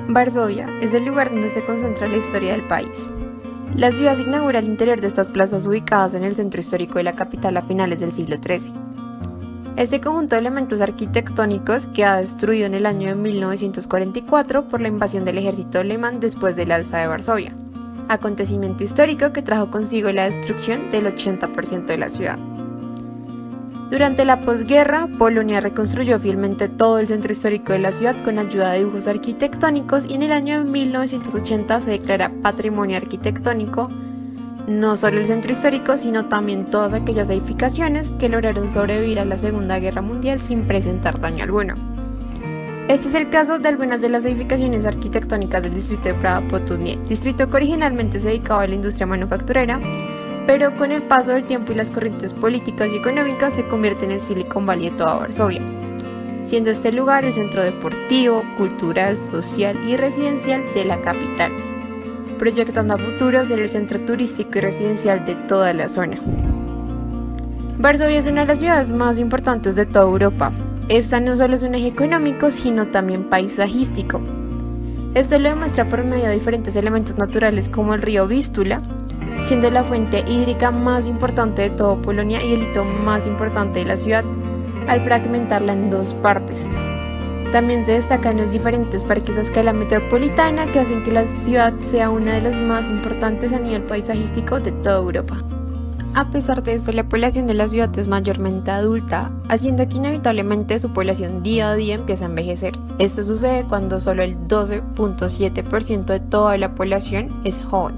Varsovia es el lugar donde se concentra la historia del país. La ciudad se inaugura al interior de estas plazas ubicadas en el centro histórico de la capital a finales del siglo XIII. Este conjunto de elementos arquitectónicos queda destruido en el año de 1944 por la invasión del ejército alemán después del alza de Varsovia, acontecimiento histórico que trajo consigo la destrucción del 80% de la ciudad. Durante la posguerra, Polonia reconstruyó fielmente todo el centro histórico de la ciudad con ayuda de dibujos arquitectónicos y en el año de 1980 se declara Patrimonio Arquitectónico no solo el centro histórico, sino también todas aquellas edificaciones que lograron sobrevivir a la Segunda Guerra Mundial sin presentar daño alguno. Este es el caso de algunas de las edificaciones arquitectónicas del distrito de Praha-Potutnie, distrito que originalmente se dedicaba a la industria manufacturera, pero con el paso del tiempo y las corrientes políticas y económicas se convierte en el Silicon Valley de toda Varsovia, siendo este lugar el centro deportivo, cultural, social y residencial de la capital, proyectando a futuro ser el centro turístico y residencial de toda la zona. Varsovia es una de las ciudades más importantes de toda Europa. Esta no solo es un eje económico, sino también paisajístico. Esto lo demuestra por medio de diferentes elementos naturales como el río Vístula, siendo la fuente hídrica más importante de toda Polonia y el hito más importante de la ciudad, al fragmentarla en dos partes. También se destacan los diferentes parques a escala metropolitana que hacen que la ciudad sea una de las más importantes a nivel paisajístico de toda Europa. A pesar de esto, la población de la ciudad es mayormente adulta, haciendo que inevitablemente su población día a día empiece a envejecer. Esto sucede cuando solo el 12.7% de toda la población es joven.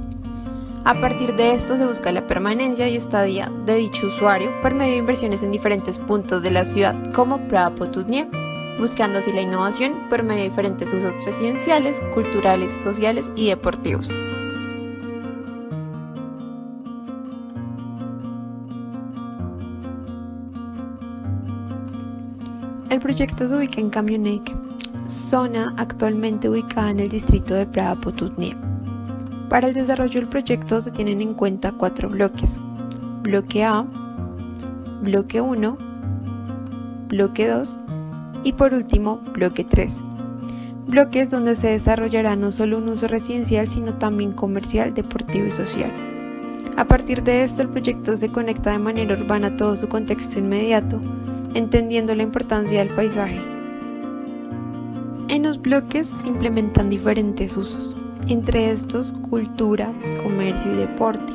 A partir de esto se busca la permanencia y estadía de dicho usuario por medio de inversiones en diferentes puntos de la ciudad como Praha-Potutnie, buscando así la innovación por medio de diferentes usos residenciales, culturales, sociales y deportivos. El proyecto se ubica en Kamionek, zona actualmente ubicada en el distrito de Praha-Potutnie. Para el desarrollo del proyecto se tienen en cuenta 4 bloques: bloque A, bloque 1, bloque 2 y por último bloque 3. Bloques donde se desarrollará no solo un uso residencial sino también comercial, deportivo y social. A partir de esto el proyecto se conecta de manera urbana a todo su contexto inmediato, entendiendo la importancia del paisaje. En los bloques se implementan diferentes usos, entre estos cultura, comercio y deporte.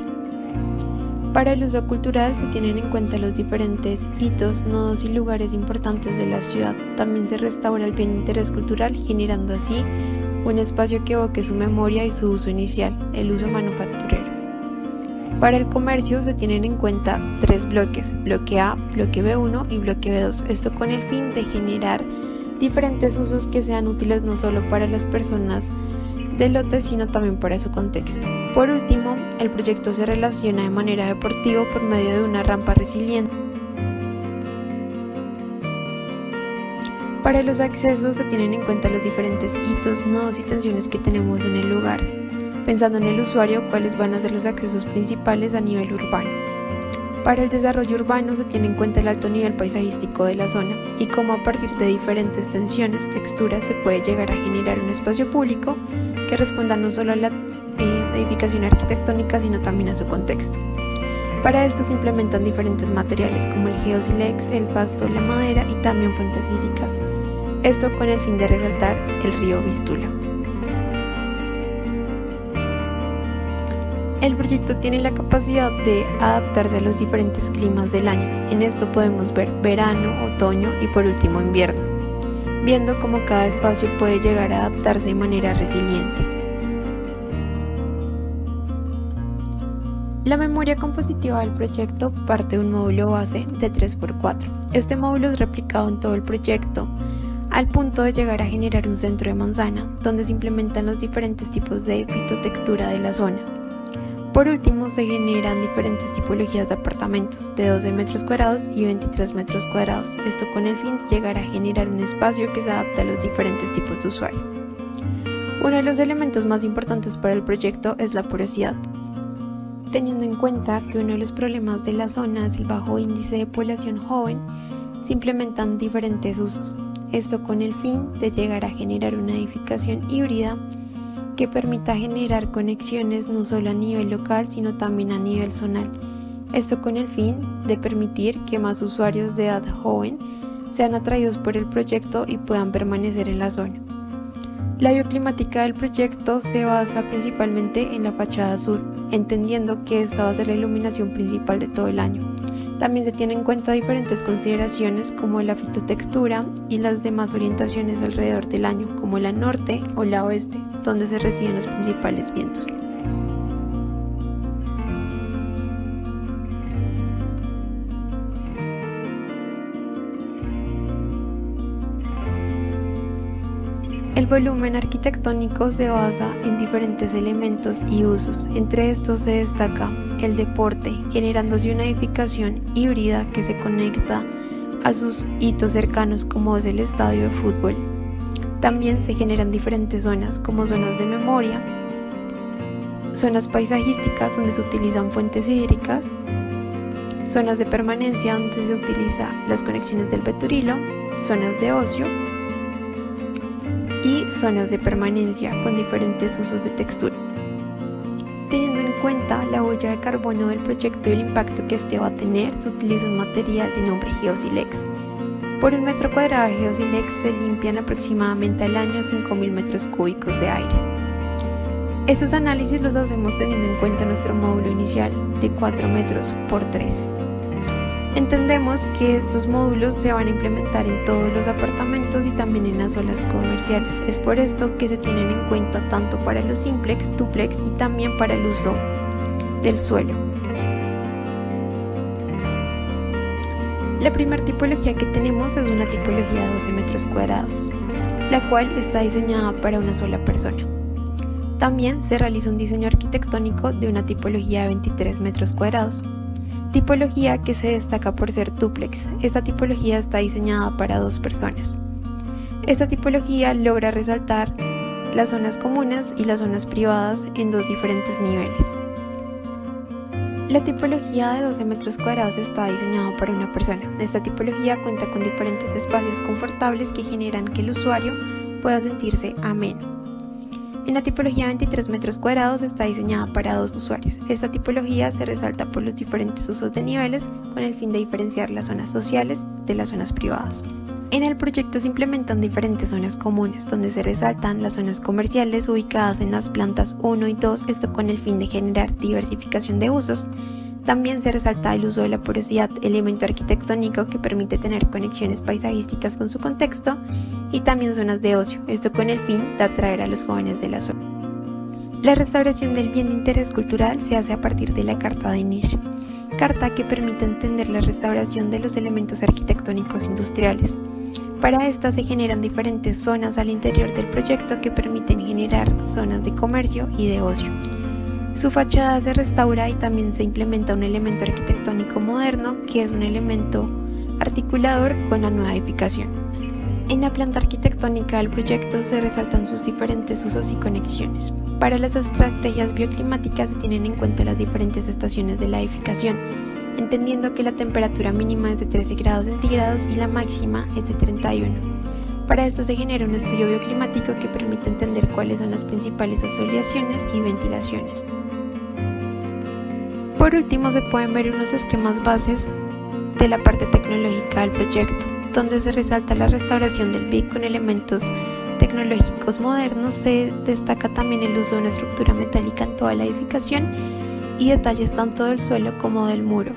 Para el uso cultural se tienen en cuenta los diferentes hitos, nodos y lugares importantes de la ciudad. También se restaura el bien de interés cultural, generando así un espacio que evoque su memoria y su uso inicial, el uso manufacturero. Para el comercio se tienen en cuenta 3 bloques: bloque A, bloque B1 y bloque B2, esto con el fin de generar diferentes usos que sean útiles no solo para las personas del lote, sino también para su contexto. Por último, el proyecto se relaciona de manera deportiva por medio de una rampa resiliente. Para los accesos se tienen en cuenta los diferentes hitos, nodos y tensiones que tenemos en el lugar, pensando en el usuario cuáles van a ser los accesos principales a nivel urbano. Para el desarrollo urbano se tiene en cuenta el alto nivel paisajístico de la zona y cómo a partir de diferentes tensiones, texturas, se puede llegar a generar un espacio público que responda no solo a la edificación arquitectónica sino también a su contexto. Para esto se implementan diferentes materiales como el geosilex, el pasto, la madera y también fuentes hídricas. Esto con el fin de resaltar el río Vístula. El proyecto tiene la capacidad de adaptarse a los diferentes climas del año. En esto podemos ver verano, otoño y por último invierno, viendo cómo cada espacio puede llegar a adaptarse de manera resiliente. La memoria compositiva del proyecto parte de un módulo base de 3x4. Este módulo es replicado en todo el proyecto al punto de llegar a generar un centro de manzana, donde se implementan los diferentes tipos de fitotectura de la zona. Por último, se generan diferentes tipologías de apartamentos de 12 metros cuadrados y 23 metros cuadrados, esto con el fin de llegar a generar un espacio que se adapte a los diferentes tipos de usuario. Uno de los elementos más importantes para el proyecto es la porosidad, teniendo en cuenta que uno de los problemas de la zona es el bajo índice de población joven. Se implementan diferentes usos, esto con el fin de llegar a generar una edificación híbrida que permita generar conexiones no solo a nivel local sino también a nivel zonal, esto con el fin de permitir que más usuarios de edad joven sean atraídos por el proyecto y puedan permanecer en la zona. La bioclimática del proyecto se basa principalmente en la fachada sur, entendiendo que esta va a ser la iluminación principal de todo el año. También se tienen en cuenta diferentes consideraciones como la fitotextura y las demás orientaciones alrededor del año, como la norte o la oeste, donde se reciben los principales vientos. El volumen arquitectónico se basa en diferentes elementos y usos. Entre estos se destaca el deporte, generándose una edificación híbrida que se conecta a sus hitos cercanos como es el estadio de fútbol. También se generan diferentes zonas como zonas de memoria, zonas paisajísticas donde se utilizan fuentes hídricas, zonas de permanencia donde se utilizan las conexiones del Beturilo, zonas de ocio y zonas de permanencia con diferentes usos de textura. Teniendo en cuenta la huella de carbono del proyecto y el impacto que este va a tener, se utiliza un material de nombre Geosilex. Por un metro cuadrado de Geosilex se limpian aproximadamente al año 5.000 metros cúbicos de aire. Estos análisis los hacemos teniendo en cuenta nuestro módulo inicial de 4 metros por 3. Entendemos que estos módulos se van a implementar en todos los apartamentos y también en las zonas comerciales. Es por esto que se tienen en cuenta tanto para los simplex, duplex y también para el uso del suelo. La primera tipología que tenemos es una tipología de 12 metros cuadrados, la cual está diseñada para una sola persona. También se realiza un diseño arquitectónico de una tipología de 23 metros cuadrados. Tipología que se destaca por ser dúplex. Esta tipología está diseñada para 2 personas. Esta tipología logra resaltar las zonas comunes y las zonas privadas en 2 diferentes niveles. La tipología de 12 metros cuadrados está diseñada para una persona. Esta tipología cuenta con diferentes espacios confortables que generan que el usuario pueda sentirse ameno. En la tipología 23 metros cuadrados está diseñada para 2 usuarios. Esta tipología se resalta por los diferentes usos de niveles con el fin de diferenciar las zonas sociales de las zonas privadas. En el proyecto se implementan diferentes zonas comunes, donde se resaltan las zonas comerciales ubicadas en las plantas 1 y 2, esto con el fin de generar diversificación de usos. También se resalta el uso de la porosidad, elemento arquitectónico que permite tener conexiones paisajísticas con su contexto, y también zonas de ocio, esto con el fin de atraer a los jóvenes de la zona. La restauración del bien de interés cultural se hace a partir de la Carta de Niche, carta que permite entender la restauración de los elementos arquitectónicos industriales. Para esta se generan diferentes zonas al interior del proyecto que permiten generar zonas de comercio y de ocio. Su fachada se restaura y también se implementa un elemento arquitectónico moderno que es un elemento articulador con la nueva edificación. En la planta arquitectónica del proyecto se resaltan sus diferentes usos y conexiones. Para las estrategias bioclimáticas se tienen en cuenta las diferentes estaciones de la edificación, entendiendo que la temperatura mínima es de 13 grados centígrados y la máxima es de 31. Para esto se genera un estudio bioclimático que permite entender cuáles son las principales asoleaciones y ventilaciones. Por último, se pueden ver unos esquemas bases de la parte tecnológica del proyecto, donde se resalta la restauración del BIC con elementos tecnológicos modernos. Se destaca también el uso de una estructura metálica en toda la edificación y detalles tanto del suelo como del muro.